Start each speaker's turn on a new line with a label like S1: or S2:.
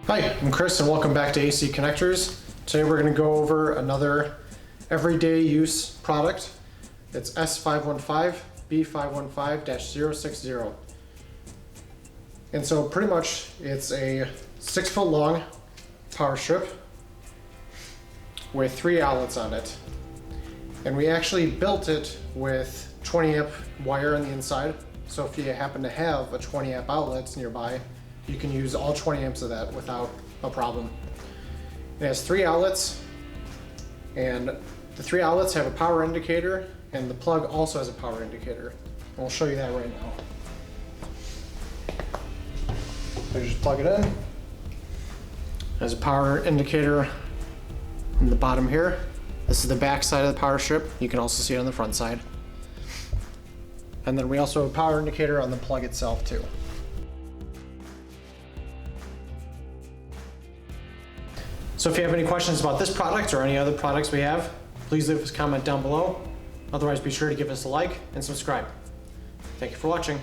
S1: Hi, I'm Chris and welcome back to AC Connectors. Today we're going to go over another everyday use product. It's S515B515-060. And so pretty much it's a 6-foot long power strip with 3 outlets on it. And we actually built it with 20 amp wire on the inside. So if you happen to have a 20 amp outlet nearby, you can use all 20 amps of that without a problem. It has 3 outlets, and the 3 outlets have a power indicator, and the plug also has a power indicator. And we'll show you that right now. So you just plug it in. There's a power indicator on the bottom here. This is the back side of the power strip. You can also see it on the front side. And then we also have a power indicator on the plug itself too. So if you have any questions about this product or any other products we have, please leave us a comment down below. Otherwise, be sure to give us a like and subscribe. Thank you for watching.